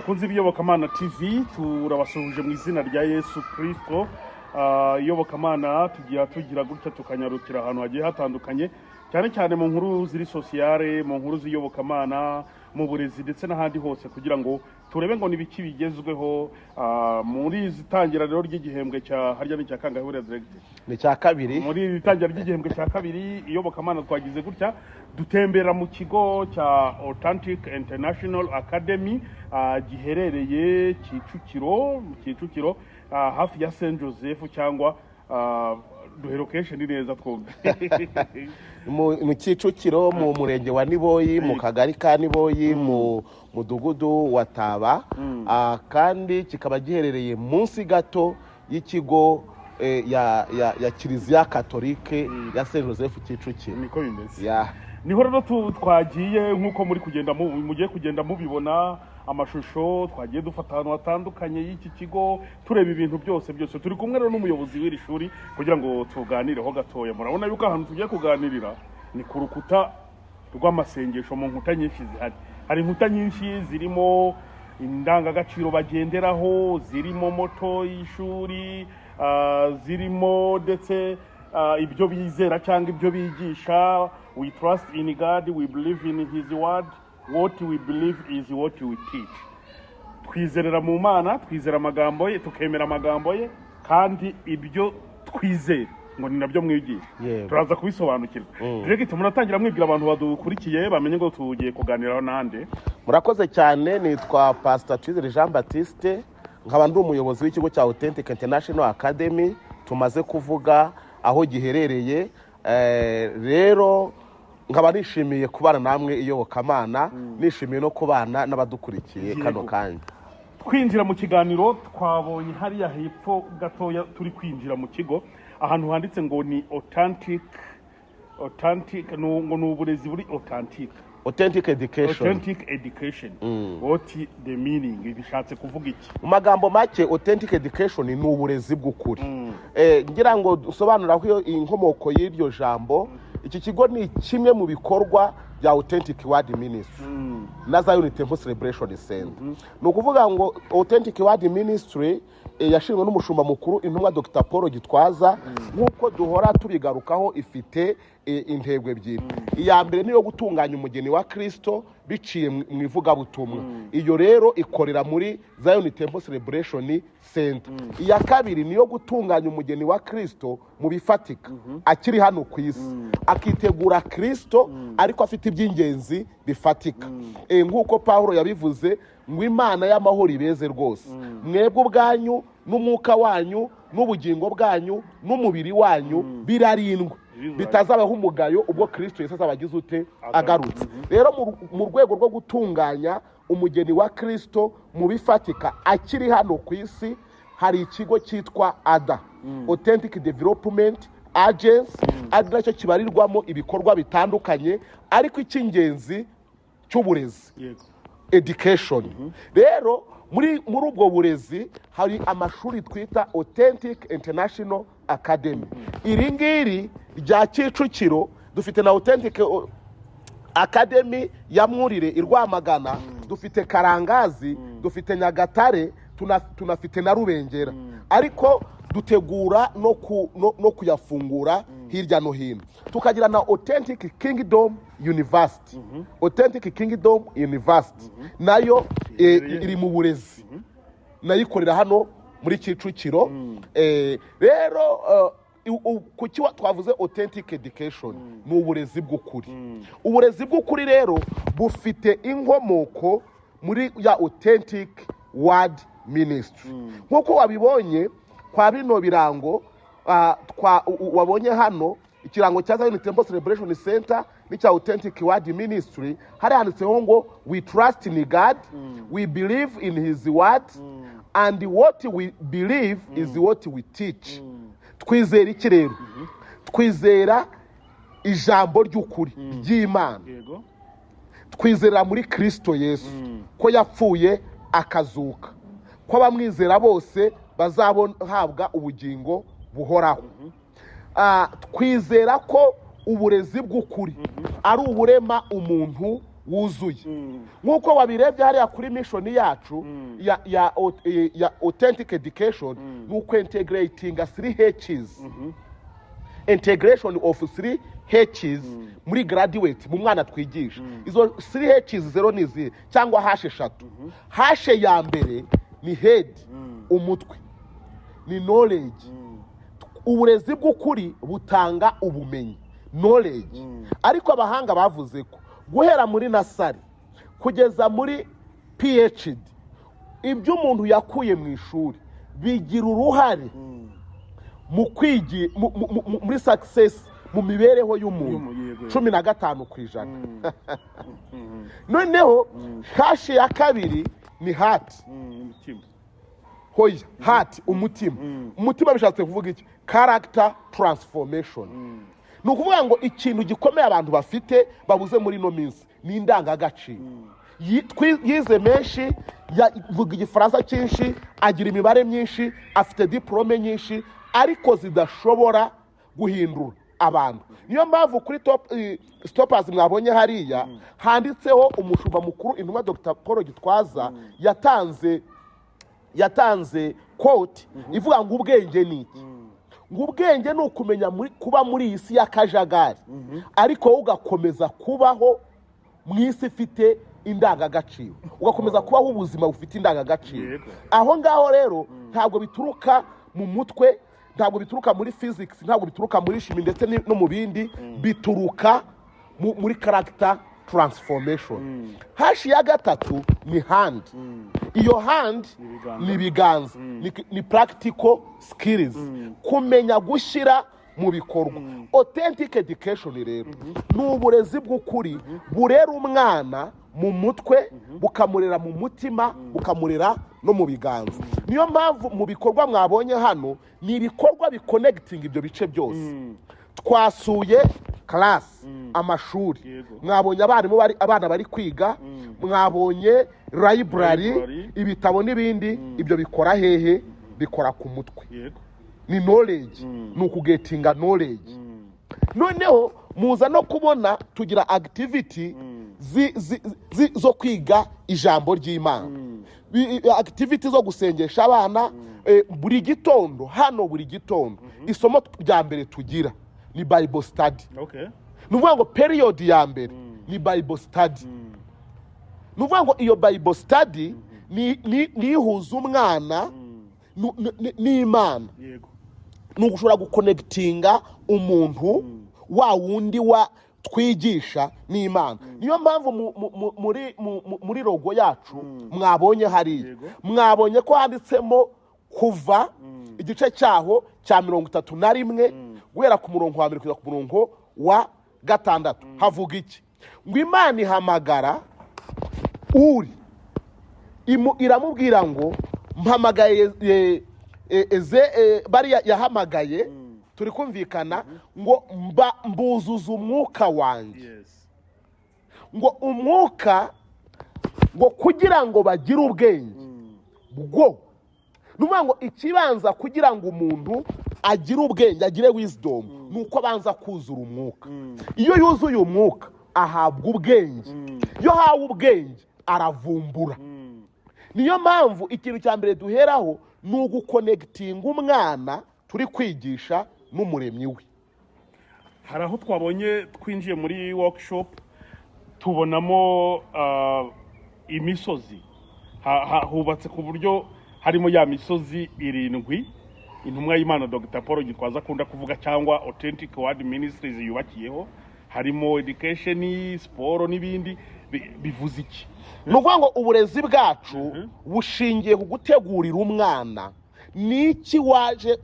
bakunze ibiyobokamana TV turabasuhuje mu izina rya Yesu Kristo. Iyobokamana tugira gutya tukanyarukira ahantu hagiye hatandukanye, cyane cyane mu nkuru ziri sociale, mu nkuru z'iyobokamana, mu burezi ndetse n'ahandi hose, kugira ngo turebe ngo nibiki bigezweho muri izitangira rero ry'igihembwe cya harya ni cya kangahe director ni cya kabiri. Muri izitangira ry'igihembwe cya kabiri iyobokamana twagize gutya dutembera mu kigo cya Authentic International Academy giherereye Kicukiro hafi ya Saint Joseph cyangwa duherokeshe ni neza twumve mu Kicukiro mu murenge wa Niboyi mu kagari ka Niboyi mu mudugudu wa Taba, kandi kikaba giherereye munsi gato y'ikigo ya Kiliziya Katolike ya Saint Joseph Kicukiro. Niko bimeze. Niho rero twagiye nkuko mugiye kugenda mubibona amashusho, twagiye dufata ahantu hatandukanye y'iki kigo tureba ibintu byose turi kumwe rero n'umuyobozi w'iri shuri kugira ngo tuganireho gatoya. Murabona yuko ahantu tugiye kuganirira ni ku rukuta rw'amasengesho, mu nkuta nyinshi zihari. Hari inkuta nyinshi zirimo indangagaciro bagenderaho, zirimo moto y'ishuri, zirimo ndetse ibyo bizera cyangwa ibyo bigisha. We trust in God, we believe in his word, what we believe is what we teach. Twizerera mu Mana, twizera amagambo ye, tukemera amagambo ye, kandi ibyo twizera ngo ni nabyo mwigisha. Turaza kubisobanukirwa. Direct muratangira mwibwira abantu badukurikiye bamenye ngo tugiye kuganiraho nande. Murakoze cyane, nitwa Pastor Twizera Jean Baptiste, nkaba ndi umuyobozi w'ikigo cya Authentic International Academy. Tumaze kuvuga aho giherereye, rero nkaba nishimiye kubana namwe iyobokamana, nishimiye no kubana n'abadukurikiye kano kanya. Twinjira mu kiganiro twabonye hariya hepfo gatoya turi kwinjira mu kigo ahantu handitse ngo ni authentic ngo n'uburezi buri authentic education. What the meaning? Bishatse kuvuga iki? Mu magambo make, authentic education ni uburezi bw'ukuri. Ngira ngo dusobanuraho inkomoko y'iryo jambo. Iki kigo ni kimwe mu bikorwa bya Authentic Word Ministry na Zion Temple Celebration Center. No kuvuga ngo Authentic Word Ministry yashinzwe n'umushumba mukuru intumwa Dr. Apotre Gitwaza, nkuko duhora tubigarukaho ifite intego ebyiri. Iya mbere niyo gutunganya umugeni wa Kristo biciye mu ivugabutumwa. Iyo rero ikorera muri Zion Temple Celebration Center. Iya kabiri niyo gutunganya umugeni wa Kristo mu bifatika akiri hano ku isi, akitegura Kristo ariko afite iby'ingenzi bifatika. Nkuko Paulo yabivuze ngo Imana y'amahoro ibeze rwose, mwebwe ubwanyu n'umwuka wanyu n'ubugingo bwanyu n'umubiri wanyu birarindwa, bitazabaho umugayo ubwo Kristo Yesu azabagize ute agarutse. Rero mu rwego rwo gutunganya umugeni wa Kristo mu bifatika akiri hano ku isi, hari ikigo cyitwa ADA, Authentic Development Agency, ari nacyo kibarirwamo ibikorwa bitandukanye, ariko icy'ingenzi cy'uburezi, education. Rero muri ubwo burezi hari amashuri twita Authentic International Academy. Iri ngiri rya Kicukiro, dufite na Authentic Academy ya Mwurire i Rwamagana, dufite Karangazi, dufite Nyagatare, tunafite na Rubengera, ariko dutegura no kuyafungura hirya no hino. Tukagira na Authentic Kingdom University. Authentic Kingdom University nayo iri mu burezi, nayo ikorera hano muri Kicukiro. Rero kuki twavuze Authentic Education ni uburezi bw'ukuri. Uburezi bw'ukuri rero bufite inkomoko muri ya Authentic Word Ministry. Nkuko wabibonye kwa bino birango wabonye hano, ikirango cya Zion Temple Celebration Center n'icya Authentic Word Ministry, hari handitseho ngo we trust in God, we believe in his word, and what we believe is what we teach. Twizera iki rero? Twizera ijambo ry'ukuri ry'Imana. Twizera muri Kristo Yesu ko yapfuye akazuka, ko abamwizera bose bazahabwa ubugingo buhoraho. Twizera ko uburezi bw'ukuri ari uburema umuntu wuzuye nk'uko wabirebye hariya kuri mission yacu ya authentic education ni ukwintegrating 3 H's integration of 3 H's muri graduate mu mwana twigisha izo 3 H's zero nizi cyangwa hash eshatu hashe ya mbere ni head umutwe ni knowledge uburezi bw'ukuri butanga ubumenyi knowledge ariko abahanga bavuze ko guhera muri nasari kugeza muri PhD ibyo umuntu yakuye mu ishuri bigira uruhare mu kwigi muri success mu mibereho y'umuntu 15%. Noneho hashi ya kabiri ni heart hoya heart umutima bishatse kuvuga iki character transformation ni ukuvuga ngo ikintu gikomeye abantu bafite babuze muri no minsi ni indangagaciro yize menshi yavuga igifaransa cyinshi agira imibare myinshi afite diplome nyinshi ariko zidashobora guhindura abantu. Niyo mpamvu kuri stoppers mwabonye hariya handitseho umushumba mukuru intumwa Dr. Apotre Gitwaza yatanze quote ivuga ngo ubwenge ni iki ngo ubwenge ni ukumenya kuba muri iyi si y'akajagari ariko ugakomeza kubaho mu isi ifite indangagaciro ugakomeza kubaho ubuzima bufite indangagaciro. Aho ngaho rero ntabwo bituruka mu mutwe, ntabwo bituruka muri physics, ntabwo bituruka muri chimie ndetse no mu bindi, bituruka muri character transformation. Hashi ya gatatu ni hand. Iyo hand ni biganza, ni practical skills, kumenya gushira mu bikorwa. Authentic education rero ni uburezi bw'ukuri burera umwana mu mutwe bukamurera mu mutima bukamurera no mu biganza. Niyo mpamvu mu bikorwa mwabonye hano ni ibikorwa biconnecting ibyo bice byose. Twasuye class amashuri, mwabonye abana bari kwiga, mwabonye library ibitabo n'ibindi. Ibyo bikora hehe? Bikora ku mutwe. Ni knowledge, ni ukugetinga knowledge. Noneho muza no kubona tugira activity zo kwiga ijambo ry'Imana, activity zo gusengesha abana buri gitondo. Hano buri gitondo isomo rya mbere tugira ni Bible study. Nuvuga ngo period ya mbere ni Bible study. Nuvuga ngo iyo Bible study ni ihuza umwana n'Imana. Nugushobora guconnectinga umuntu wa wundi wa twigisha n'Imana. Niyo mpamvu muri logo yacu mwabonye hariya, mwabonye ko handitsemo kuva igice cyaho cya 31 guhera ku murongo wa mbere kugeza ku murongo wa 6. Havuga iki? Ngo Imana ihamagara uri iramubwira ngo mpamagaye bari yahamagaye, turi kumvikana ngo mbuzuza umwuka wanjye. Ngo umwuka ngo kugira ngo bagire ubwenge bwo. Nuvuga ngo ikibanza kugira ngo umuntu agire ubwenge, agire wisdom, nuko abanza kuzura umwuka. Iyo yuzuye umwuka ahabwa ubwenge. Iyo hawe ubwenge aravumbura. Niyo mpamvu ikintu cya mbere duheraho ni uguconnecting umwana turi kwigisha n'umuremyi we. Hari aho twabonye twinjiye muri workshop tubonamo imisozi hubatse ku buryo harimo ya misozi 7 intumwa y'Imana Dr. Apotre Gitwaza akunda kuvuga cyangwa authentic word ministries yubakiyeho. Harimo education, sport n'ibindi. Bivuze iki? Nuvuga ngo uburezi bwacu bushingiye ku gutegurira umwana niki waje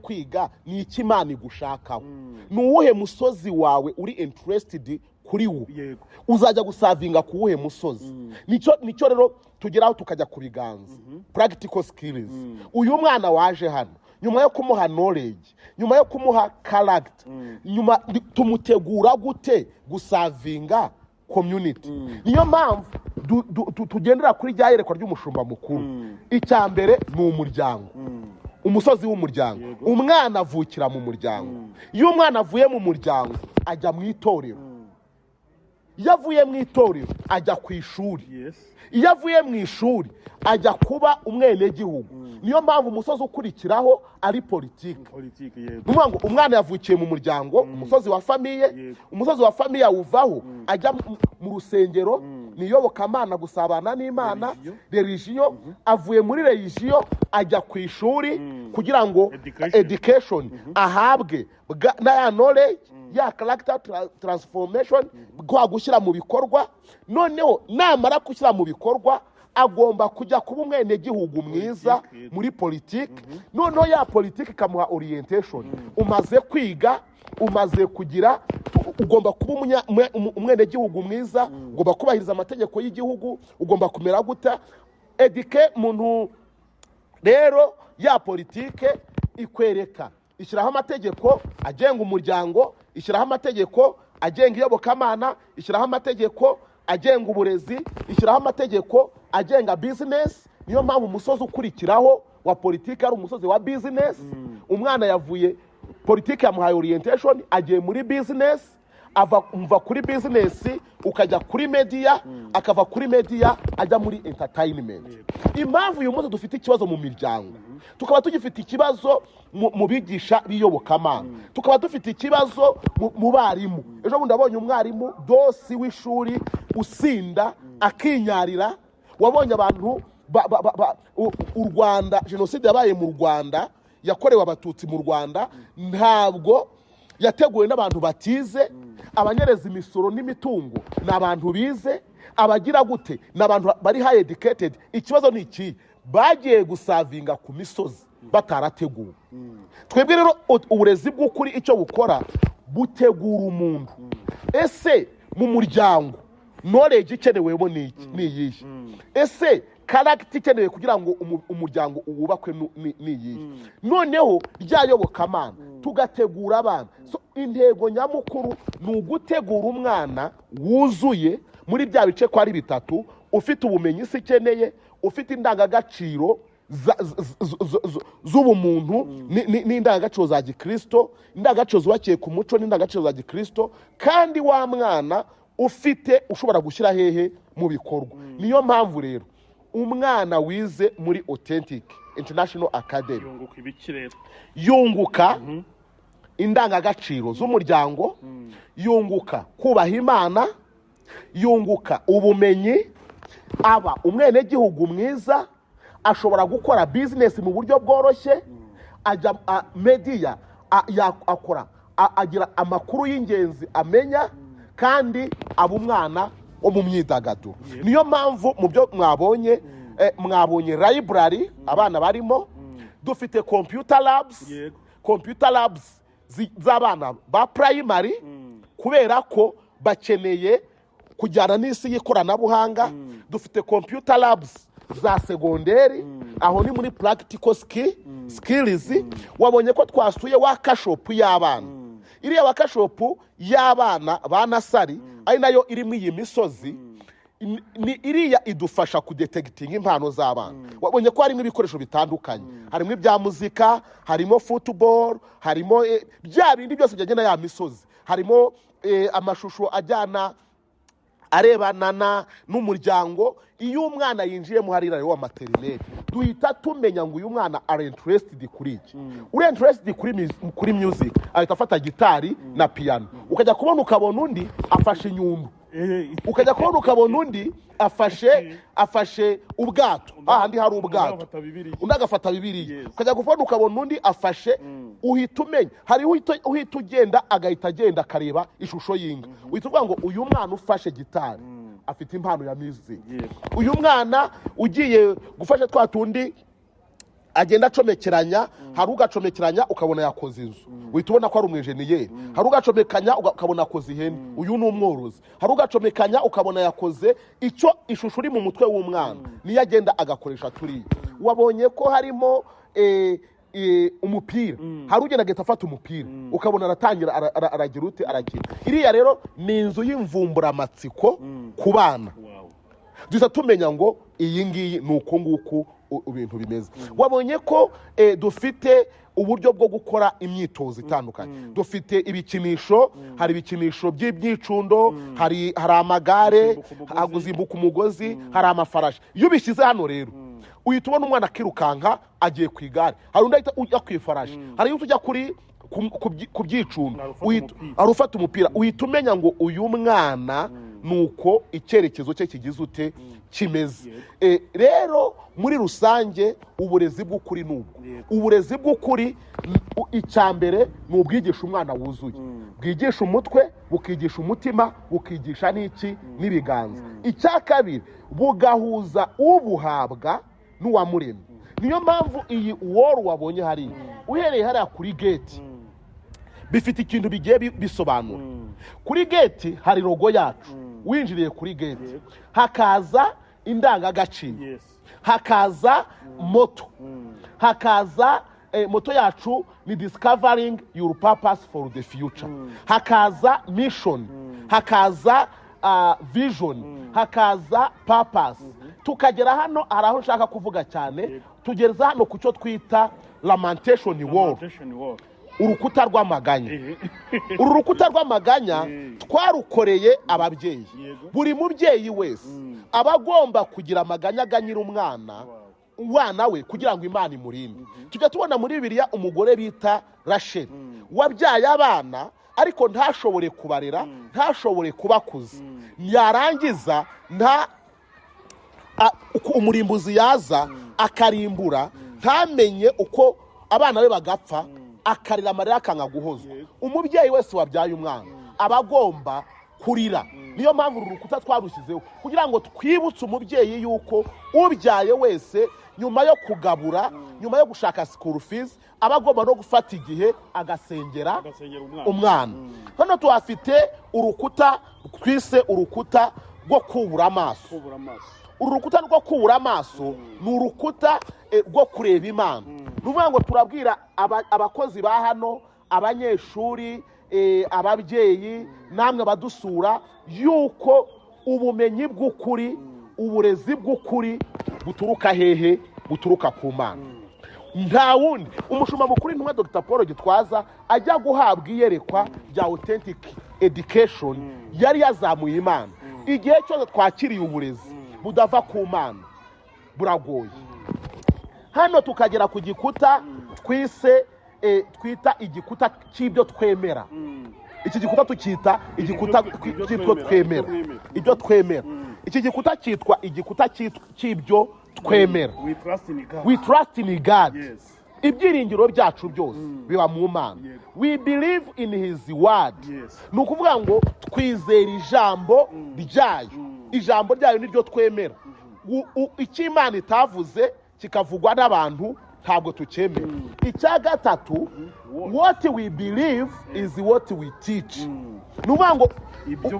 kwiga, niki Imana igushakaho. Nuwuhe musozi wawe uri interested kuri wo, uzajya gusavinga kuwuhe musozi. Nico rero tugeraho tukajya ku biganza, practical skills. Uyu mwana waje hano nyuma yo kumuha knowledge, nyuma yo kumuha character, nyuma tumutegura gute gusavinga community. Niyo mpamvu tugendera kuri rya yerekwa ry'umushumba mukuru. Icya mbere ni umuryango, umusozi w'umuryango. Umwana avukira mu muryango. Iyo umwana avuye mu muryango ajya mu itorero. iyo avuye mu itorero ajya ku ishuri, Yes. iyo avuye mu ishuri ajya kuba umwenegihugu. Niyo mpamvu umusozi ukurikiraho ari politiki. Politiki yego. Nuvuga ngo umwana yavukiye mu muryango, umusozi wa famiye, umusozi wa famiye awuvaho ajya mu rusengero, niyobokamana gusabana n'Imana, religion, avuye muri religion ajya ku ishuri kugira ngo education ahabwe na ya knowledge, ya character transformation, gushyira mu bikorwa. Noneho namara gushyira mu bikorwa agomba kujya kuba umwenegihugu mwiza muri politiki. Noneho ya politiki ikamuha orientation. Umaze kwiga, umaze kugira, ugomba kuba umwenegihugu mwiza, ugomba kubahiriza amategeko y'igihugu, ugomba kumera guta muntu. Rero ya politiki ikwereka, ishyiraho amategeko agenga umuryango, ishyiraho amategeko agenga iyobokamana, ishyiraho amategeko agenga uburezi, ishyiraho amategeko agenga business. Niyo mpamvu umusozi ukurikiraho wa politiki ari umusozi wa business. Umwana yavuye politiki yamuhaye orientation, agiye muri business, ava kuri business ukajya kuri media, akava kuri media ajya muri entertainment. Impamvu uyu munsi dufite ikibazo mu miryango, tukaba tugifite ikibazo mu bigisha biyobokamana, tukaba dufite ikibazo mu barimu. Ejo bundi abonye umwarimu dosi w'ishuri usinda akinyarira. Wabonye abantu u Rwanda, jenoside yabaye mu Rwanda, yakorewe abatutsi mu Rwanda, ntabwo yateguwe n'abantu batize. Abanyereza imisoro n'imitungo ni abantu bize, abagira gute ni abantu bari high educated. Ikibazo ni iki, bagiye gusavinga ku misozi batarateguwe. Twebwe rero uburezi bw'ukuri icyo bukora, butegura umuntu. Ese mu muryango knowledge ikenewemo ni iyihe? Ese character ikenewe kugira ngo umuryango uwubakwe ni iyihe? Noneho ryayobokamana tugategura abana. So intego nyamukuru ni ugutegura umwana wuzuye muri bya bice ko ari bitatu, ufite ubumenyi isi ikeneye, ufite indangagaciro z'ubumuntu n'indangagaciro za Gikristo, indangagaciro zubakiye ku muco n'indangagaciro za Gikristo, kandi wa mwana ufite ushobora gushyira hehe mu bikorwa. Niyo mpamvu rero umwana wize muri Authentic International Academy Yunguka ibiki rero? Yunguka indangagaciro z'umuryango, yunguka kubaha Imana, yunguka ubumenyi, aba umwenegihugu mwiza, ashobora gukora business mu buryo bworoshye, ajya media, akora agira amakuru y'ingenzi amenya, kandi aba umwana wo mu myidagaduro. Niyo mpamvu mu byo mwabonye library abana barimo, dufite computer labs z'abana ba primary, kubera ko bakeneye kujyana n'isi y'ikoranabuhanga. Dufite computer labs za segonderi, aho ni muri practical skills. Wabonye ko twasuye workshop y'abana, iriya workshop y'abana ba nasari ari nayo iri mu iyi misozi. Iriya idufasha kudetecting impano z'abana. Wabonye ko harimo ibikoresho bitandukanye, harimo ibya muzika, harimo football, harimo bya bindi byose byagenda ya misozi, harimo amashusho ajyana arebana n'umuryango. Iyo umwana yinjiyemo harira wa materinete, duhita tumenya ngo uyu mwana are interested kuri iki. Uri interested kuri music, ahita afata gitari na piano. Ukajya kubona ukabona undi afashe inyundo, ukajya kubona ukabona undi afashe ubwato, ahandi hari ubwato, undi agafata Bibiliya. Ukajya kubona ukabona undi afashe, uhita umenya. Hari uhita ugenda agahita agenda akareba ishusho y'inka, uhita uvuga ngo uyu mwana ufashe gitari afite impano ya music. Uyu mwana ugiye gufasha twa tundi agenda acomekeranya, hari ugacomekeranya ukabona yakoze inzu, uhita ubona ko ari umwenjeniyeri. Hari ugacomekanya ukabona yakoze ihene, uyu ni umworozi. Hari ugacomekanya ukabona yakoze icyo ishusho iri mu mutwe w'umwana, niyo agenda agakoresha turiya. Wabonye ko harimo umupira, hari ugenda agahita afata umupira, ukabona aratangira aragira ute, arakina. Iriya rero ni inzu y'imvumburamatsiko ku bana. Dusa tumenya ngo iyi ngiyi ni uko nguko ibintu bimeze. Wabonye ko dufite uburyo bwo gukora imyitozo itandukanye. Dufite ibikinisho, hari ibikinisho by'imyicundo, hari amagare, guzimbuka umugozi, hari amafarashi. Iyo bishyize hano rero uhita ubona umwana akirukanka agiye ku igare, hari undi ahita ujya ku ifarashi, hari undi ujya ku byicundo, arufata umupira. Uhita umenya ngo uyu mwana nuko icyerekezo cye kigize ute kimeze. Rero muri rusange uburezi bw'ukuri n'ubwo uburezi bw'ukuri icyambere ni ubwigisha umwana wuzuye, bwigisha umutwe, bukigisha umutima, bukigisha n'iki n'ibiganza. Icya kabiri bugahuza ubuhabwa n'uwamuremye. Niyo mpamvu iyi woro wabonye hari uhereye hariya kuri gate bifite ikintu bigiye bisobanura. Kuri gate hari logo yacu, winjiriye kuri gate hakaza indangagaciro, hakaza moto, hakaza moto yacu ni discovering your purpose for the future, hakaza mission, hakaza vision, hakaza purpose. Tukagera hano hari aho nshaka kuvuga cyane, tugeza hano ku cyo twita lamentation wall, urukuta rw'amaganya. Uru rukuta rw'amaganya twarukoreye ababyeyi. Buri mubyeyi wese aba agomba kugira amaganya aganyira umwana we kugira ngo Imana imurinde. Tujya tubona muri Bibiliya umugore bita Rasheli wabyaye abana ariko ntashobore kubarera, ntashobore kubakuza. Yarangiza umurimbuzi yaza akarimbura, ntamenye uko abana be bagapfa, akarira amarira akanga guhozwa. Umubyeyi wese wabyaye umwana aba agomba kurira. Niyo mpamvu uru rukuta twarushyizeho kugira ngo twibutse umubyeyi yuko ubyaye wese nyuma yo kugabura, nyuma yo gushaka school fees, aba agomba no gufata igihe agasengera umwana. Hano tuhafite urukuta twise urukuta rwo kubura amaso. Uru rukuta rwo kubura amaso ni urukuta rwo kureba Imana. Nuvuga ngo turabwira abakozi ba hano, abanyeshuri, ababyeyi, namwe badusura yuko ubumenyi bw'ukuri, uburezi bw'ukuri buturuka hehe? Buturuka ku Mana. Nta wundi umushumba mukuru intumwa Dr. Apotre Gitwaza ajya guhabwa iyerekwa rya authentic education yari yazamuye Imana. Igihe cyose twakiriye uburezi budava ku Mana buragoye. Hano tukagera ku gikuta twita igikuta cy'ibyo twemera. Iki gikuta tukita igikuta cy'ibyo twemera, ibyo twemera. Iki gikuta cyitwa igikuta cy'ibyo twemera. We trust in God. Ibyiringiro byacu byose biba mu Mana. We believe in his word. Ni ukuvuga ngo twizera ijambo ryayo. Ijambo ryayo niryo twemera. Icyo Imana itavuze kikavugwa n'abantu ntabwo tukemera. Icya gatatu, what we believe is what we teach. Nuvuga ngo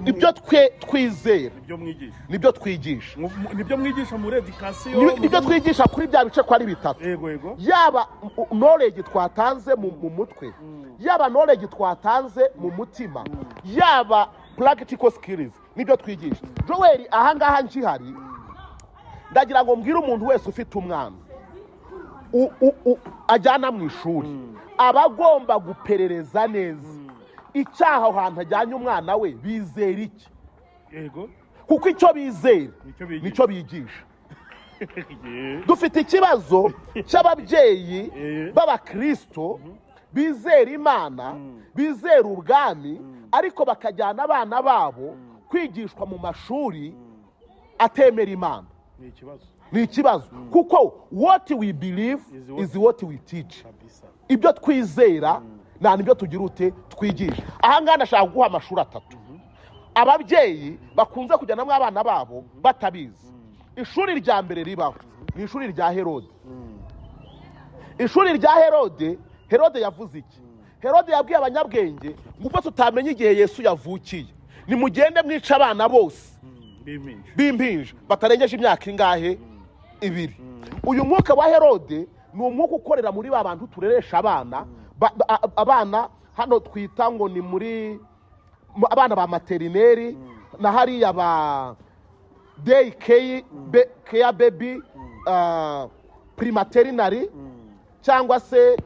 ibyo twizera nibyo twigisha. Nibyo mwigisha muri education, nibyo twigisha kuri bya bice ko ari bitatu. Yaba knowledge twatanze mu mutwe, yaba knowledge twatanze mu mutima, yaba practical skills, nibyo twigisha. Joel ahangaha nkihari ndagira ngo mbwire umuntu wese ufite umwana ajyana mu ishuri aba agomba guperereza neza icyaha ahantu ajyanye umwana we bizera iki. Kuko icyo bizera nicyo bigisha. Dufite ikibazo cy'ababyeyi b'abakristo bizera Imana, bizera ubwami, ariko bakajyana abana babo kwigishwa mu mashuri atemera Imana. Ni ikibazo kuko what we believe is what we teach. Ibyo twizera nta nibyo tugira ute twigisha. Ahangaha ndashaka guha amashuri atatu ababyeyi bakunze kujyanamo abana babo batabizi. Ishuri rya mbere ribaho ni ishuri rya Herode. Ishuri rya Herode yavuze iki? Herode yabwiye abanyabwenge ngo tutamenya igihe Yesu yavukiye, nimugende mwica abana bose b'impinja batarengeje imyaka ingahe? 2. Uyu mwuka wa Herode ni umwuka ukorera muri ba bantu tureresha abana hano twita ngo ni muri abana ba materineri na hariya ba day care baby primaterinary cyangwa se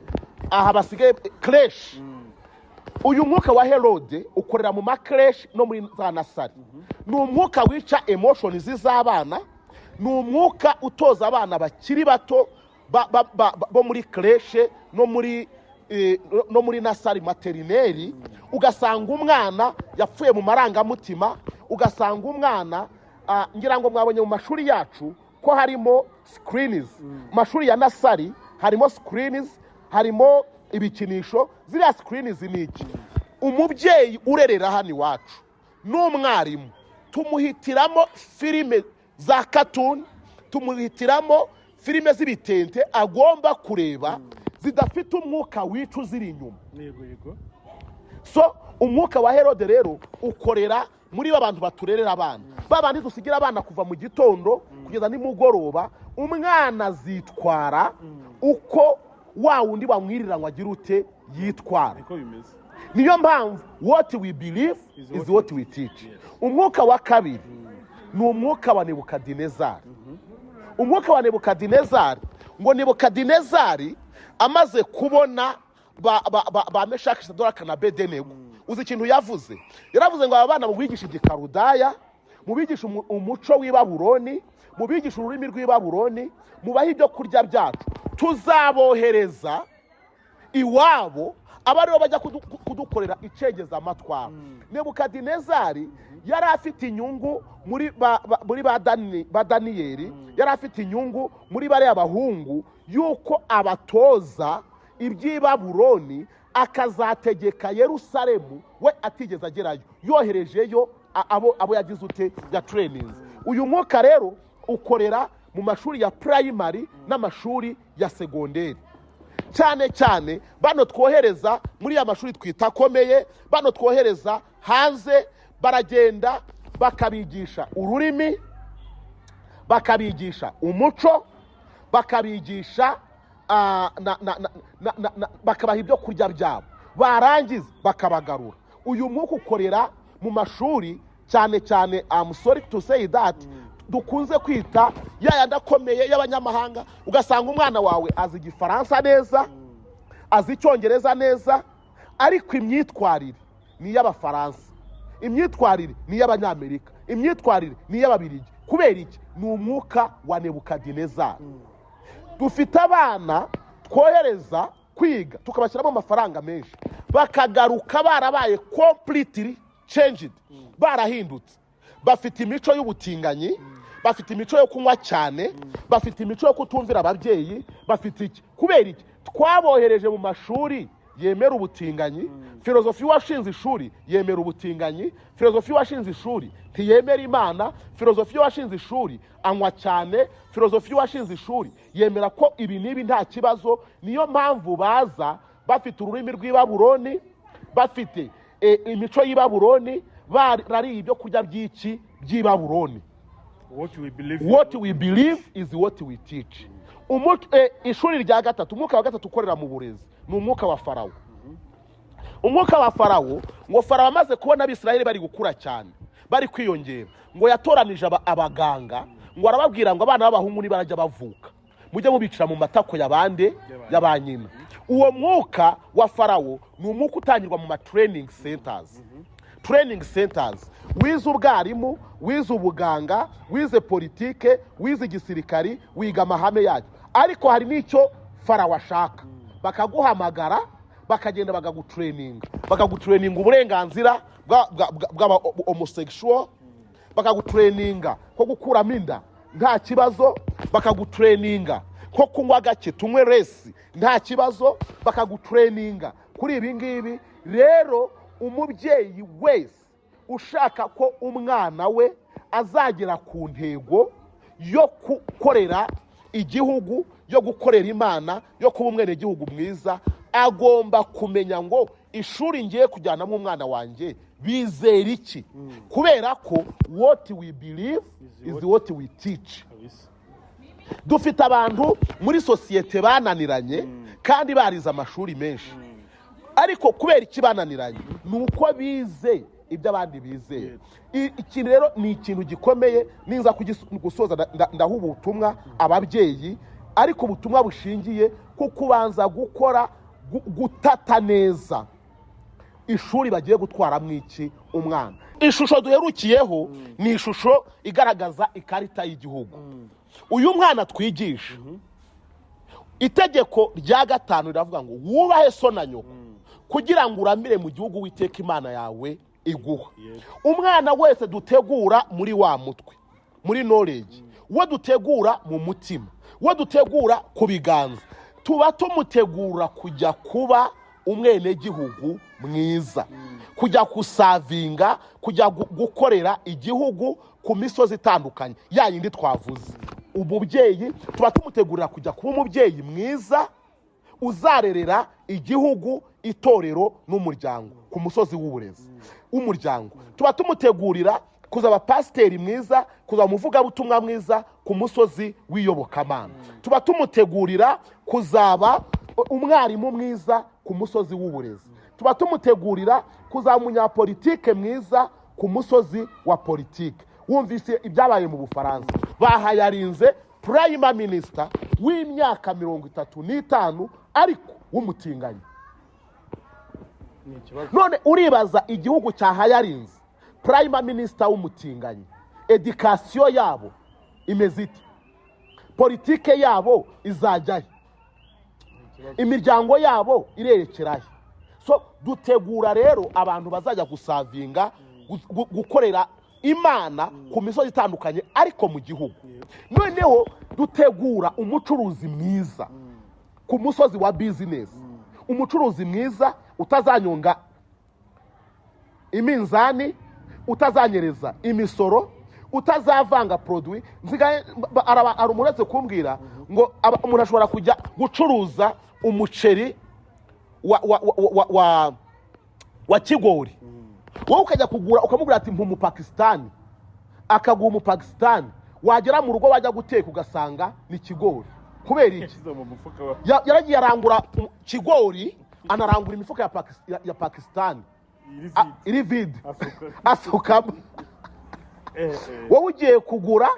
aha basigaye creche. Uyu mwuka wa Herode ukorera mu makreche no muri za nasari. Ni umwuka wica emotions z'abana, ni umwuka utoza abana bakiri bato bo muri creche no muri nasari materineri. Ugasanga umwana yapfuye mu marangamutima, ugasanga umwana ngira ngo mwabonye mu mashuri yacu ko harimo screens. Mashuri ya nasari harimo screens, harimo ibikinisho. Ziriya screens ni iki? Umubyeyi urerera hano iwacu n'umwarimu tumuhitiramo filime za cartoon, tumuhitiramo filime z'ibitente agomba kureba zidafite umwuka wicu ziri inyuma. So umwuka wa Herode rero ukorera muri abantu baturerera abana, babandi dusigira abana kuva mu gitondo kugeza nimugoroba. Umwana azitwara uko wa wundi wamwirira ngo agire ute yitwara. Niyo mpamvu what we believe is what we teach. Umwuka wa kabiri ni umwuka wa Nebukadinezari. Umwuka wa Nebukadinezari, ngo Nebukadinezari amaze kubona ba Meshaki, Shadaraka na Abedenego, uzi ikintu yavuze? Yaravuze ngo aba bana mubigisha igikarudaya, mubigisha umuco w'i Babuloni, mubigisha ururimi rw'i Babuloni, mubahe ibyo kurya byacu, tuzabohereza iwabo abariho bajya kudukorera icengeza amatwara. Nebukadinezari yari afite inyungu muri ba Daniyeli, yari afite inyungu muri bariya bahungu yuko abatoza iby'i Babuloni, akazategeka Yerusalemu we atigeze agerayo, yoherejeyo abo yagize ute ya trainings. Uyu mwuka rero ukorera mu mashuri ya primary n'amashuri ya segonderi. Cyane cyane bano twohereza muri ya mashuri twita akomeye, bano twohereza hanze, baragenda bakabigisha ururimi, bakabigisha umuco, bakabigisha bakabaha ibyo kurya byabo, barangiza bakabagarura. Uyu mwuka ukorera mu mashuri cyane cyane, I'm sorry to say that, dukunze kwita yayandi akomeye y'abanyamahanga. Ugasanga umwana wawe azi igifaransa neza, azi icyongereza neza, ariko imyitwarire ni y'Abafaransa, imyitwarire ni y'Abanyamerika, imyitwarire ni y'Ababiligi. Kubera iki? Ni umwuka wa Nebukadinezari. Dufite abana twohereza kwiga tukabashyiramo amafaranga menshi, bakagaruka barabaye completely changed, barahindutse. Bafite imico y'ubutinganyi, bafite imico yo kunywa cyane, bafite imico yo kutumvira ababyeyi, bafite iki? Kubera iki? Twabohereje mu mashuri yemera ubutinganyi. Filozofi washinze ishuri yemera ubutinganyi. Filozofi washinze ishuri ntiyemera Imana. Filozofi washinze ishuri anywa cyane. Filozofi washinze ishuri yemera ko ibi nibi nta kibazo. Niyo mpamvu baza bafite ururimi rw'i Babuloni, bafite imico y'i Babuloni, barariye ibyo kurya by'iki by'i Babuloni. What we believe is what we teach. Ishuri rya gatatu, umwuka wa gatatu ukorera mu burezi, ni umwuka wa Farawo. Umwuka wa Farawo, ngo Farawo amaze kubona Abisirayeli bari gukura cyane, bari kwiyongera, ngo yatoranije abaganga, ngo arababwira ngo abana b'abahungu nibarajya bavuka mujye mubicira mu matako y'abande y'abanyina. Uwo mwuka wa Farawo ni umwuka utangirwa mu training centers. Training centers, wize ubwarimu, wize ubuganga, wize politike, wize igisirikari, wiga amahame yacyo. Ariko hari n'icyo Farawo ashaka, bakaguhamagara bakagenda bakagutraininga uburenganzira bw'aba homosexual, bakagutraininga ko gukuramo inda nta kibazo, bakagutraininga ko kunywa gake tunywe resi nta kibazo, bakagutraininga kuri ibi ngibi. Rero umubyeyi wese ushaka ko umwana we azagera ku ntego yo gukorera igihugu, yo gukorera Imana, yo kuba umwenegihugu mwiza, agomba kumenya ngo ishuri ngiye kujyanamo umwana wanjye bizera iki. Kubera ko what we believe is what we teach. Dufite abantu muri sosiyete bananiranye kandi barize amashuri menshi, ariko kubera iki bananiranye? Nuko bize ibyo abandi bizeye. Iki rero ni ikintu gikomeye. Ninza gusoza ndaha ubutumwa ababyeyi, ariko ubutumwa bushingiye ku kubanza gukora gutata neza ishuri bagiye gutwaramo iki umwana. Ishusho duherukiyeho ni ishusho igaragaza ikarita y'igihugu. Uyu mwana twigisha, itegeko rya 5 riravuga ngo wubahe so na nyoko kugira ngo uramire mu gihugu witeka Imana yawe iguha. Umwana wese dutegura muri wa mutwe, muri knowledge, we dutegura mu mutima, we dutegura ku biganza, tuba tumutegura kujya kuba umwene gihugu mwiza, kujya kusavinga, kujya gukorera igihugu ku misozi itandukanye ya yindi twavuze. Umubyeyi tuba tumutegurira kujya kuba umubyeyi mwiza uzarerera igihugu, itorero n'umuryango ku musozi w'uburezi w'umuryango. Tuba tumutegurira kuzaba pasiteri mwiza, kuzaba umuvugabutumwa mwiza ku musozi w'iyobokamana. Tuba tumutegurira kuzaba umwarimu mwiza ku musozi w'uburezi. Tuba tumutegurira kuzaba umunyapolitike mwiza ku musozi wa politike. Wumvise ibyabaye mu Bufaransa, bahayarinze prime minister w'imyaka 35 ariko w'umutinganyi. None uribaza igihugu cyahayarinze prime minister w'umutinganyi, education yabo imeze ite? Politike yabo izajyahe? Imiryango yabo irerekerahe? So dutegura rero abantu bazajya gusavinga, gukorera Imana ku misozi itandukanye ariko mu gihugu. Noneho dutegura umucuruzi mwiza ku musozi wa business, umucuruzi mwiza utazanyonga iminzani, utazanyereza imisoro, utazavanga produit. Nzigaye ari umuntu kumbwira ngo umuntu ashobora kujya gucuruza umuceri wa kigori, wowe ukajya kugura ukamubwira ati mpu mu Pakistan, akaguha umupakistani, wagera mu rugo wajya guteka ugasanga ni kigori. Kubera iki? Yaragiye arangura kigori, anarangura imifuka ya Pakistan iri vide, asukamo. Wowe ugiye kugura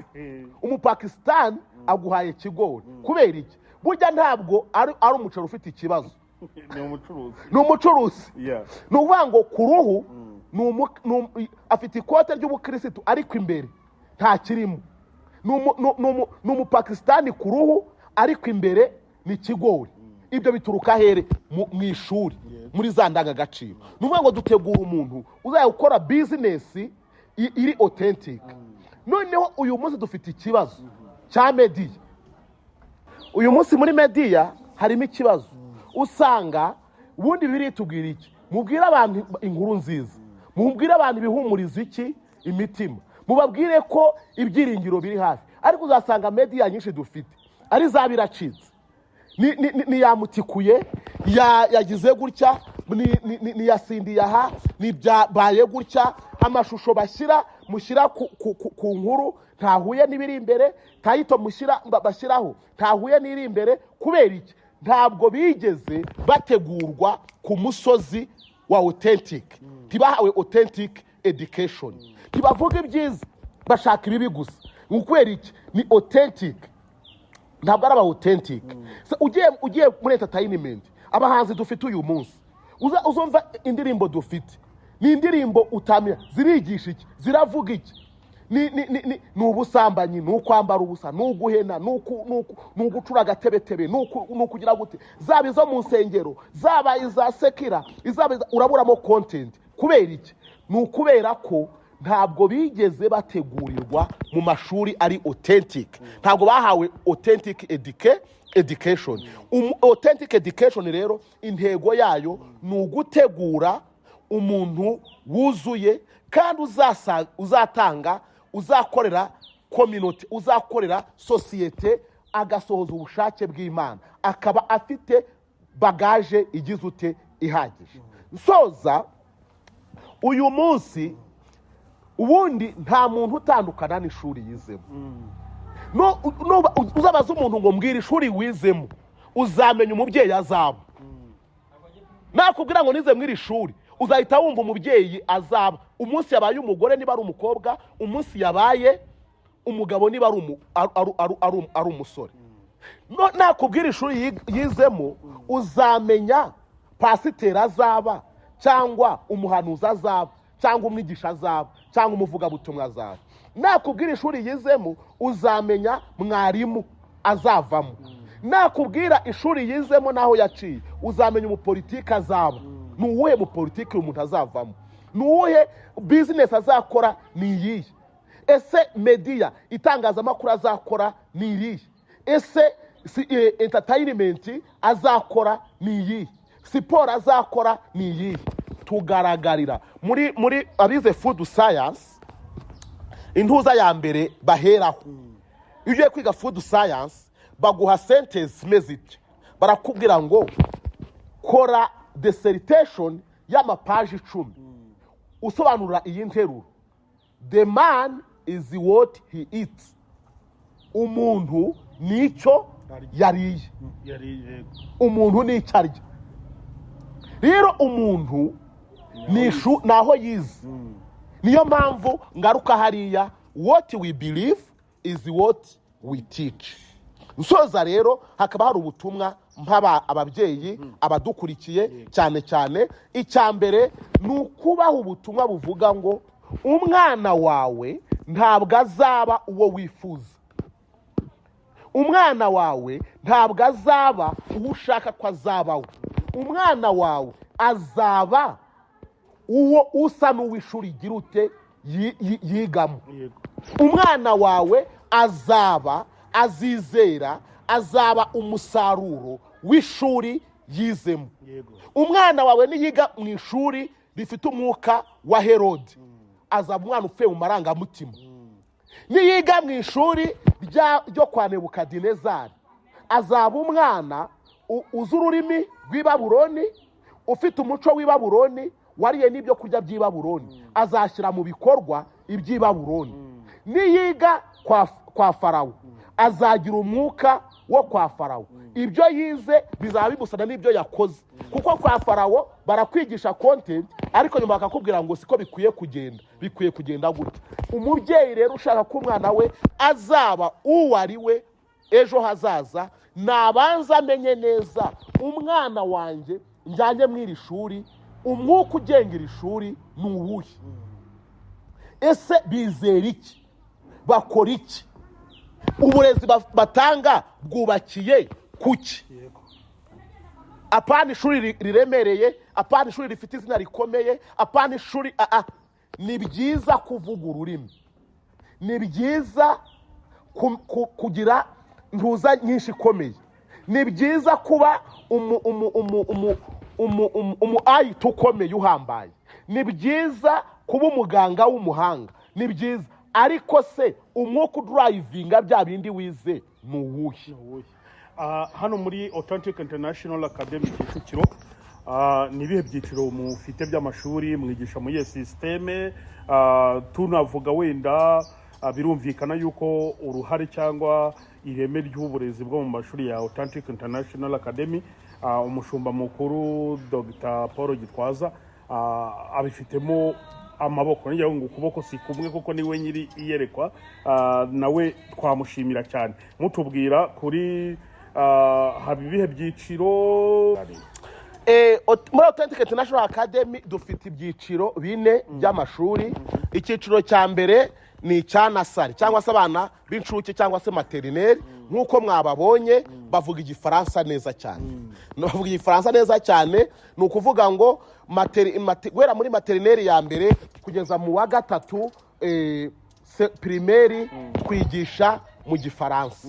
umupakistani aguhaye kigori. Kubera iki? Burya ntabwo ari umuceri ufite ikibazo, ni umucuruzi. Ni ukuvuga ngo ku ruhu afite ikote ry'ubukirisitu ariko imbere nta kirimo. Ni umupakistani ku ruhu ariko imbere ni kigori. Ibyo bituruka here mu ishuri, muri za ndangagaciro. Ni ukuvuga ngo dutegura umuntu uzajya gukora bizinesi iri authentic. Noneho uyu munsi dufite ikibazo cya media. Uyu munsi muri media harimo ikibazo. Usanga ubundi biritubwira iki? Mubwire abantu inkuru nziza, mubwire abantu ibihumuriza iki imitima, mubabwire ko ibyiringiro biri hafi. Ariko uzasanga media nyinshi dufite ari za biracitse, ni yamutikuye, yagize gutya, ni yasindiye aha, ni byabaye gutya. Amashusho mushyira ku nkuru ntahuye n'ibiri imbere, tayito bashyiraho ntahuye n'iri imbere. Kubera iki? Ntabwo bigeze bategurwa ku musozi wa authentic. Ntibahawe authentic education. Ntibavuga ibyiza, bashaka ibibi gusa. Kubera iki? Ni authentic, ntabwo ari aba authentic. Ugiye muri entertainment, abahanzi dufite uyu munsi, uzumva indirimbo dufite, ni indirimbo utamira. Zirigisha iki? Ziravuga iki? Ni ubusambanyi, ni ukwambara ubusa, ni uguhena, ni ugucura agatebetebe, ni ukugira gute. Zaba izo mu nsengero, zaba iza sekira, uraburamo content. Kubera iki? Ni ukubera ko ntabwo bigeze bategurirwa mu mashuri ari authentic. Ntabwo bahawe authentic education. Authentic education rero intego yayo ni ugutegura umuntu wuzuye kandi uzatanga, uzakorera community, uzakorera societe, agasohoza ubushake bw'Imana, akaba afite bagage igize ute ihagije. Soza uyu munsi ubundi nta muntu utandukana n'ishuri yizemo. Uzabaza umuntu ngo mbwira ishuri wizemo, uzamenya umubyeyi azaba. Nakubwira ngo nize mwiri shuri, uzahita wumva umubyeyi azaba. Umunsi yabaye umugore niba ari umukobwa, umunsi yabaye umugabo niba ari umusore. nakubwira ishuri yizemo uzamenya pasiteri azaba cyangwa umuhanuzi azaba cyangwa umwigisha azaba cyangwa umuvugabutumwa azaba. Nakubwira ishuri yizemo uzamenya mwarimu azavamo. Nakubwira ishuri yizemo naho yaciye uzamenya umupolitiki azaba. Ni uwuhe mupolitiki umuntu azavamo? Ni uwuhe bizinesi azakora? Ni iyihe? Ese media itangazamakuru azakora ni irihe? Ese entertainment azakora ni iyihe? Siporo azakora ni iyihe? Tugaragarira muri abize food science, intuza ya mbere baheraho. Iyo ugiye kwiga food science baguha sentence imeze iti, barakubwira ngo kora dissertation y'amapaji 10 usobanura iyi nteruro. The man is what he eats. Umuntu nicyo yariye. Umuntu nicyo arya. Rero umuntu naho yize. Niyo mpamvu ngaruka hariya, what we believe is what we teach. Nsoza rero hakaba hari ubutumwa mpaba ababyeyi abadukurikiye cyane cyane. Icyambere ni ukubaho ubutumwa buvuga ngo umwana wawe ntabwo azaba uwo wifuza. Umwana wawe ntabwo azaba uwo ushaka ko azabaho. Umwana wawe azaba uwo usa n'uw'ishuri girute yigamo. Umwana wawe azizera, azaba umusaruro w'ishuri yizemo. Umwana wawe niyiga mu ishuri rifite umwuka wa Herode, azaba umwana upfuye mu marangamutima. Niyiga mu ishuri ryo kwa Nebukadinezari, azaba umwana uzi ururimi rw'i Babuloni, ufite umuco w'i Babuloni, wariye n'ibyo kurya by'i Babuloni, azashyira mu bikorwa iby'i Babuloni. Niyiga kwa Farawo, azagira umwuka wo kwa Farawo. Ibyo yize bizaba bigusana n'ibyo yakoze, kuko kwa Farawo barakwigisha content, ariko nyuma bakakubwira ngo siko bikwiye kugenda gutya. Umubyeyi rero ushaka ko umwana we azaba uwo ari we ejo hazaza, nabanza amenye neza umwana wanjye njyanye mw'iri shuri, umwuka ugenga iri shuri ni uwuhe? Ese bizera iki? Bakora iki? Uburezi batanga bwubakiye kuki? Apana ishuri riremereye, apana ishuri rifite izina rikomeye, apana ishuri ni byiza kuvuga ururimi. Ni byiza kugira ntuza nyinshi ikomeye. Ni byiza kuba ayita ukomeye uhambaye. Ni byiza kuba umuganga w'umuhanga. Ni byiza, ariko se umwuka udrivinga bya bindi wize ni uwuhe? Hano muri Authentic International Academy Kicukiro, ni ibihe byiciro mufite by'amashuri? Mwigisha muri iyo systeme? Tunavuga wenda birumvikana yuko uruhare cyangwa ireme ry'uburezi bwo mu mashuri ya Authentic International Academy, umushumba mukuru Dr. Apotre Gitwaza abifitemo amaboko. Ngira ngo ukuboko si kumwe kuko niwe nyiri iyerekwa, nawe twamushimira cyane. Mutubwira kuri haba ibihe byiciro? Muri Authentic International Academy dufite ibyiciro 4 by'amashuri. Icyiciro cya mbere ni icya nasari cyangwa se abana b'incuke cyangwa se materineri. Nk'uko mwababonye bavuga igifaransa neza cyane. Bavuga igifaransa neza cyane, ni ukuvuga ngo guhera muri materineri ya mbere kugeza mu wa gatatu primaire kwigisha mu gifaransa.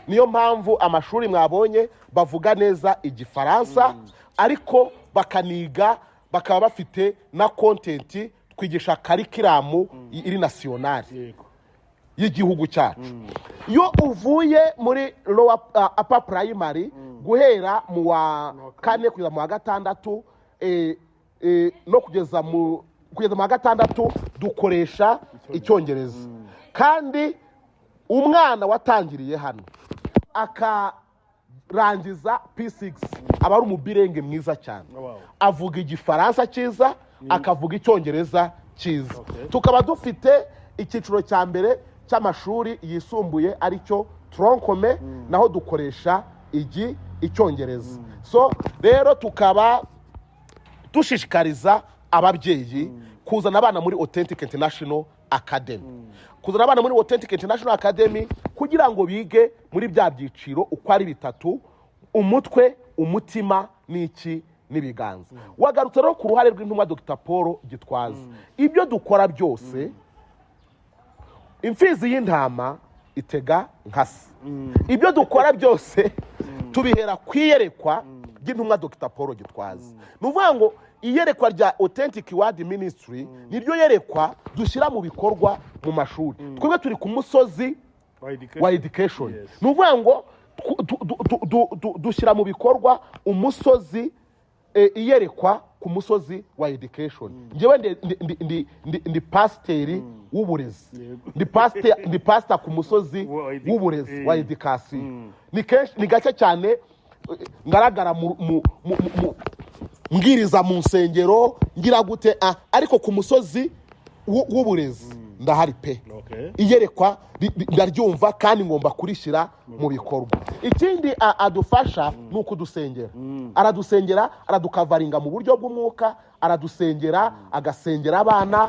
Niyo mpamvu amashuri mwabonye bavuga neza igifaransa, ariko bakaniga bakaba bafite na content, kwigisha curriculum iri national y'igihugu cyacu. Iyo uvuye muri upper primary guhera mu wa 4 kugeza mu wa 6 no kugeza mu wa 6 dukoresha icyongereza. Kandi umwana watangiriye hano akarangiza P6 aba ari umubirenge mwiza cyane. Avuga igifaransa cyiza, akavuga icyongereza cyiza. Tukaba dufite icyiciro cya mbere cy'amashuri yisumbuye aricyo tronkome naho dukoresha icyongereza. So rero tukaba dushishikariza ababyeyi kuzana abana muri Authentic International Academy, kuzana abana muri Authentic International Academy kugira ngo bige muri bya byiciro uko ari bitatu: umutwe, umutima n'ibiganza. Wagarutse rero ku ruhare rw'intumwa Dr. Paul Gitwaza. Ibyo dukora byose, imfizi y'intama itega nkasi. Ibyo dukora byose tubihera kwiyerekwa ry'intumwa Dr. Paul Gitwaza. Nuvuga ngo iyerekwa rya Authentic Word Ministry niryo yerekwa dushyira mu bikorwa mu mashuri. Twebwe turi ku musozi wa education. Nuvuga ngo dushyira mu bikorwa umusozi, iyerekwa ku musozi wa education. Ngewe ndi pasiteri w'uburezi, ndi pasita ku musozi w'uburezi wa education. Ni gake cyane ngaragara mbwiriza mu nsengero ngira gute, ariko ku musozi w'uburezi ndahari pe. Iyerekwa ndaryumva kandi ngomba kurishyira mu bikorwa. Ikindi adufasha ni ukudusengera. Aradusengera, aradukavaringa mu buryo bw'umwuka, aradusengera, agasengera abana,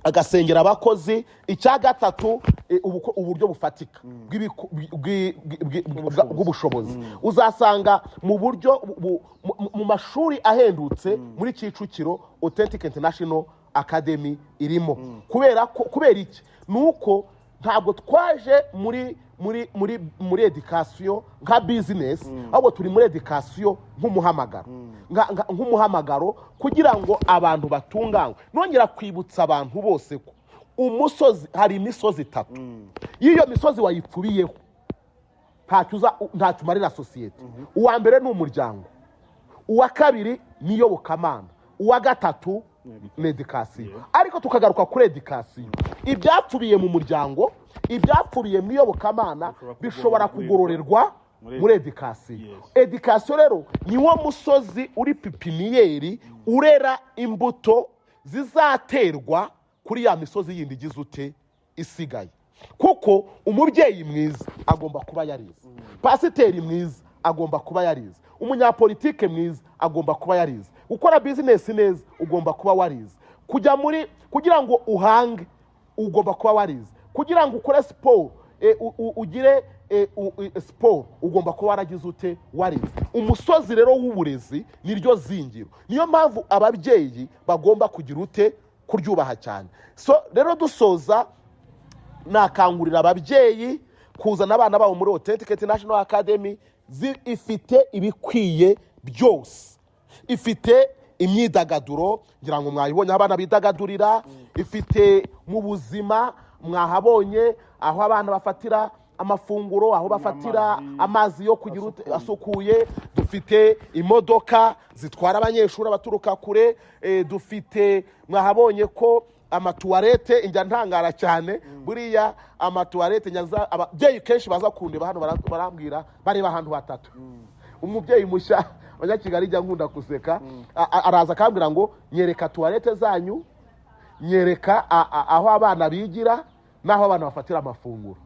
agasengera abakozi. Icya gatatu, uburyo bufatika bw'ubushobozi. Uzasanga mu buryo mu mashuri ahendutse muri Kicukiro Authentic International Academy irimo. Kubera iki? Nuko ntabwo twaje muri education nka business, ahubwo turi muri education nk'umuhamagaro kugira ngo abantu batunganywe. Nongera kwibutsa abantu bose ko umusozi, hari imisozi itatu. Iyo misozi wayipfubiyeho ntacyo umarira sosiyete. Uwa mbere ni umuryango, uwa kabiri ni iyobokamana, uwa gatatu ni education. Ariko tukagaruka kuri education, ibyapfubiye mu muryango, ibyapfubiye mu iyobokamana bishobora kugororerwa muri education. Education rero niwo musozi uri pipiniyeri urera imbuto zizaterwa kuri ya misozi yindi igize ute isigaye. Kuko umubyeyi mwiza agomba kuba yarize, pasiteri mwiza agomba kuba yarize, umunyapolitike mwiza agomba kuba yarize, gukora business neza ugomba kuba warize, kugira ngo uhange ugomba kuba warize, kugira ngo ukore siporo ugire siporo ugomba kuba waragize ute warize. Umusozi rero w'uburezi niryo zingiro. Niyo mpamvu ababyeyi bagomba kugira ute kuryubaha cyane. So rero dusoza, nakangurira ababyeyi kuzana abana babo muri Authentic International Academy. Ifite ibikwiye byose, ifite imyidagaduro, ngira ngo mwayibonye abana bidagadurira, ifite mu buzima mwahabonye aho abana bafatira amafunguro, aho bafatira amazi yo kugira asukuye, dufite imodoka zitwara abanyeshuri abaturuka kure, dufite mwahabonye ko amatuwarete, injya ntangara cyane buriya amatuwarete ababyeyi kenshi baza kundeba hano barambwira bareba ahantu hatatu. Umubyeyi mushya abanyakigali ijya nkunda kuseka, araza akambwira ngo nyereka tuwarete zanyu, nyereka aho abana bigira n'aho abana bafatira amafunguro.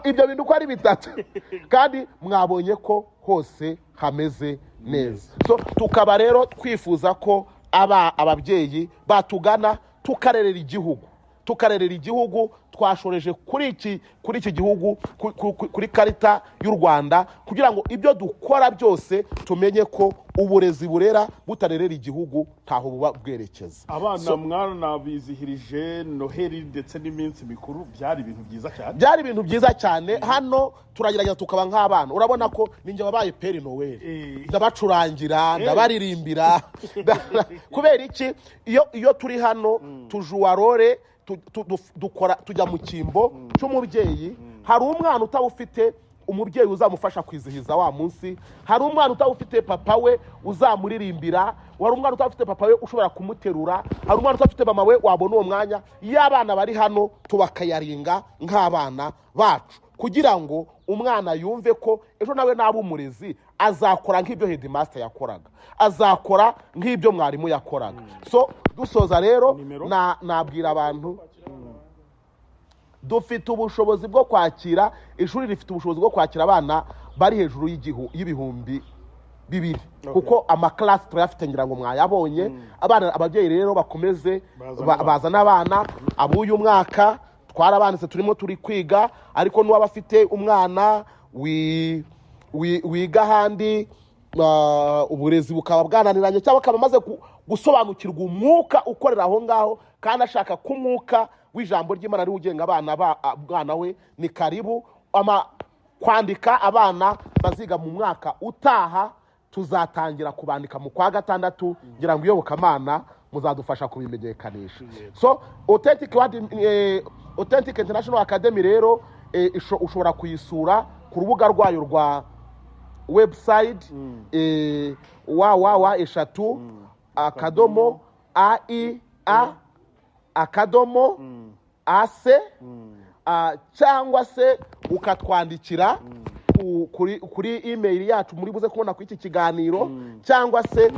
Ibyo bintu uko ari bitatu kandi mwabonye ko hose hameze neza. So tukaba rero twifuza ko ababyeyi batugana tukarerera igihugu. Twashoreje kuri iki gihugu, kuri karita y'u Rwanda, kugira ngo ibyo dukora byose tumenye ko uburezi burera butarerera igihugu ntaho buba bwerekeza. Abana mwana bizihirije Noheli ndetse n'iminsi mikuru, byari ibintu byiza cyane. Byari ibintu byiza cyane. Hano turagerageza tukaba nk'abana. Urabona ko ninjye wabaye Père Noël, ndabacurangira, ndabaririmbira. Kubera iki? Iyo turi hano tujuwa role, tujya mu cyimbo cy'umubyeyi. Hari umwana utawufite umubyeyi uzamufasha kwizihiza wa munsi, hari umwana utawufite papa we uzamuririmbira, hari umwana utawufite papa we ushobora kumuterura, hari umwana utawufite mama we wabona uwo mwanya. Iyo abana bari hano tubakayaringa nk'abana bacu, kugira ngo umwana yumve ko ejo nawe naba umurezi azakora nk'ibyo headmaster yakoraga, azakora nk'ibyo mwarimu yakoraga. So dusoza rero nabwira abantu dufite ubushobozi bwo kwakira, ishuri rifite ubushobozi bwo kwakira abana bari hejuru y'ibihumbi 2 kuko amaklasi turayafite ngira ngo mwayabonye. Ababyeyi rero bakomeze bazana abana. Abuyu mwaka twarabanditse turimo turi kwiga, ariko n'uwaba afite umwana wiga handi uburezi bukaba bwananiranye cyangwa akaba amaze gusobanukirwa umwuka ukorera aho ngaho kandi ashaka ko umwuka w'ijambo ry'Imana ari ugenga abana we, ni karibu. Kwandika abana baziga mu mwaka utaha tuzatangira kubandika mu kwa 6 ngira ngo iyobokamana muzadufasha kubimenyekanisha. So Authentic International Academy rero ushobora kuyisura ku rubuga rwayo rwa website www.aia.ac cyangwa se ukatwandikira kuri email yacu muri buze kubona ku iki kiganiro, cyangwa se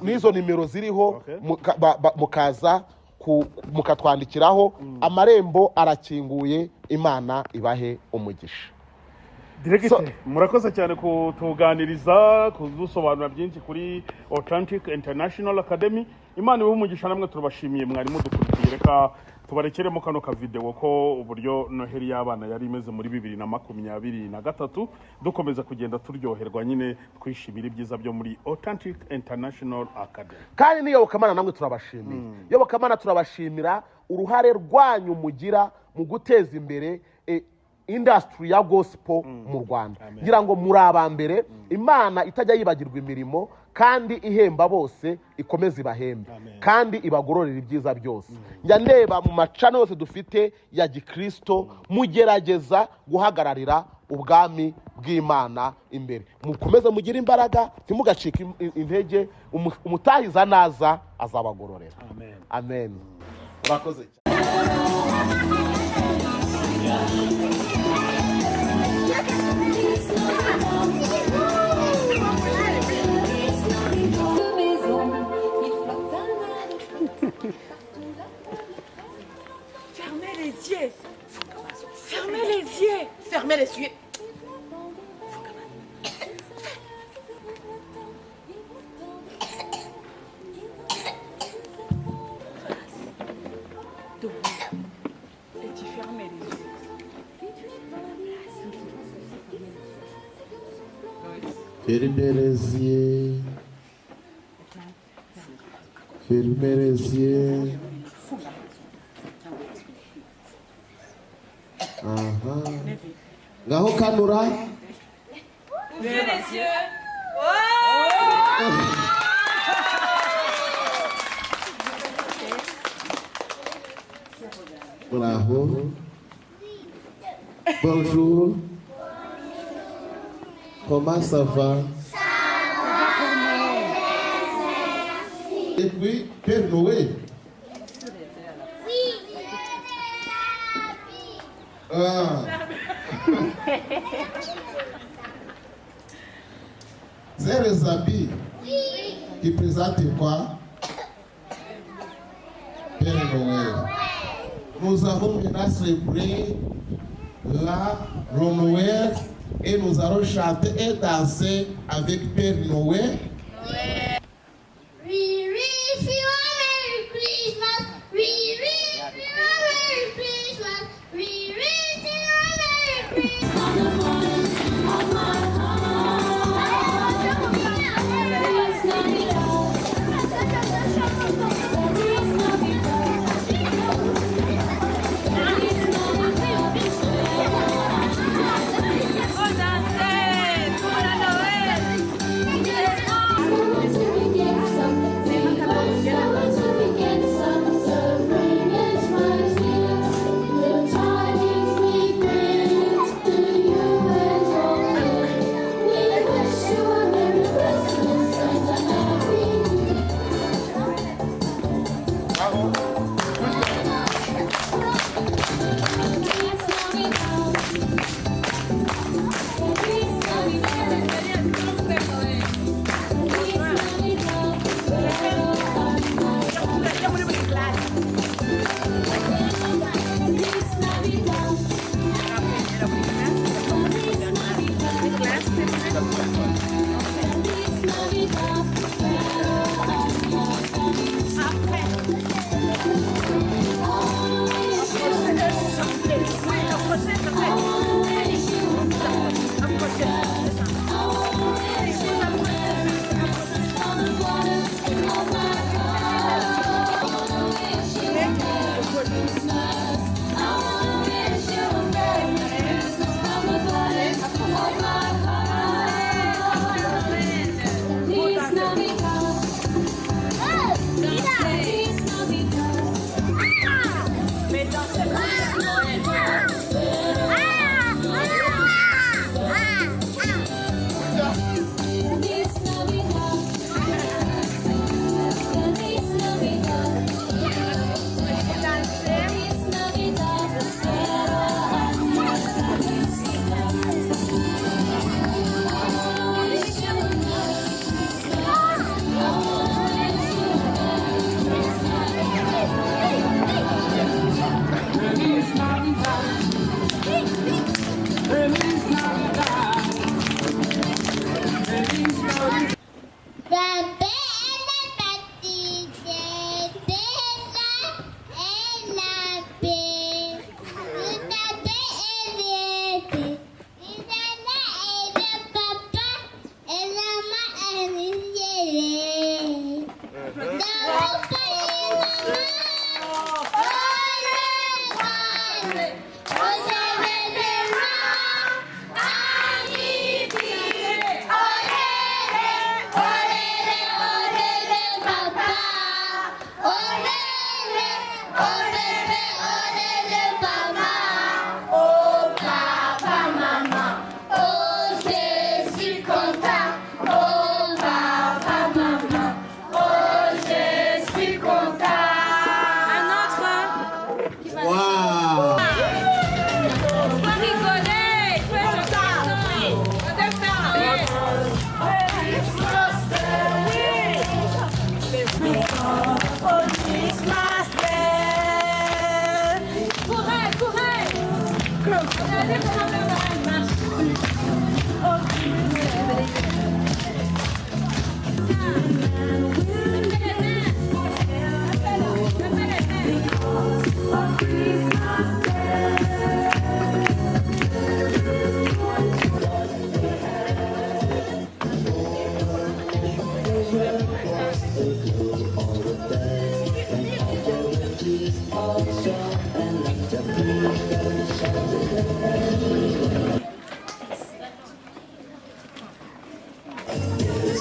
n'izo nimero ziriho mukaza mukatwandikiraho. Amarembo arakinguye, Imana ibahe umugisha. Directeur, murakoze cyane kutuganiriza, kudusobanura byinshi kuri Authentic International Academy. Imana ibahe umugisha, namwe turabashimiye mwari mudukurikiye. Reka tubarekeremo kano ka video ko uburyo Noheli y'abana yari imeze muri 2023, dukomeza kugenda turyoherwa nyine twishimira ibyiza byo muri Authentic International Academy. Kandi n'iyobokamana namwe turabashimiye. Iyobokamana turabashimira uruhare rwanyu mugira mu guteza imbere industry ya gospel mu Rwanda. Ngira ngo muri abambere, Imana itajya yibagirwa imirimo kandi ihemba bose, ikomeza ibahembe kandi ibagororera ibyiza byose. Njya ndeba mu macana yose dufite ya gikristo, mugerageza guhagararira ubwami bw'Imana imbere. Mukomeze mugire imbaraga, ntimugacike intege, umutahiza naza azabagororera. Amen. Murakoze. Fermez les yeux. Fermez les yeux. Fermez les yeux. Et tu fermes les yeux. Fermez les yeux. Fermez les yeux. Ngaho kanura. Ouvrez les yeux. Bravo. Bonjour. Comment ça va? Et puis, Père Noël. C'est les habits qui présentent quoi? Père Noël. Nous avons maintenant célébré le Noël et nous allons chanter et danser avec Père Noël. Oh, dansez pour la Noël.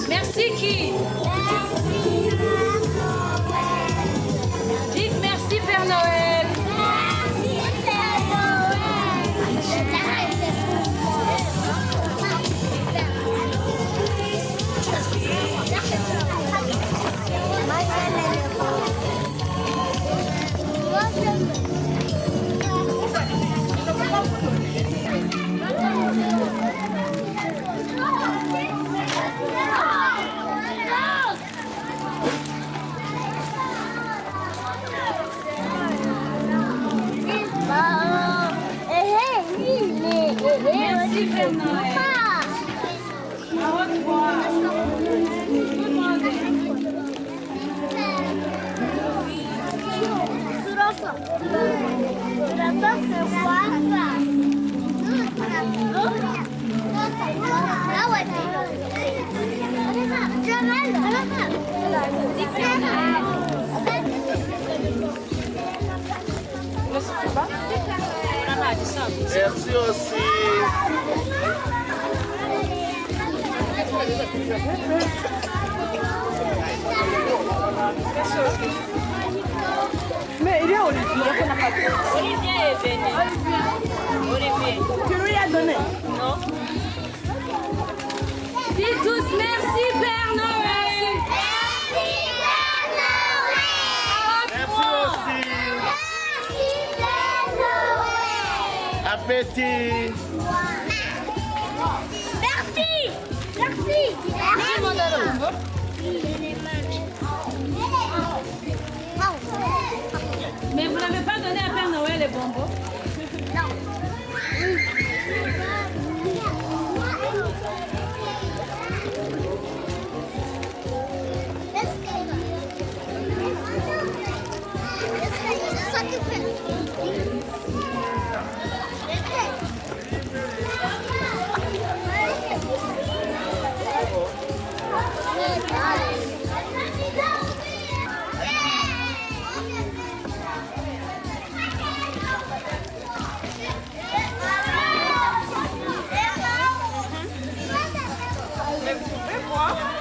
Merci qui? Dites merci Père Noël. Merci Père Noël. Au revoir. Merci aussi. Mais il est Olivier. Olivier est venu. Olivier. Tu lui as donné? Non. Dites tous merci Père Noël. Merci aussi. Appétit. Merci. Merci. Mais vous n'avez pas donné à Père Noël les bonbons? Mais vous pouvez voir.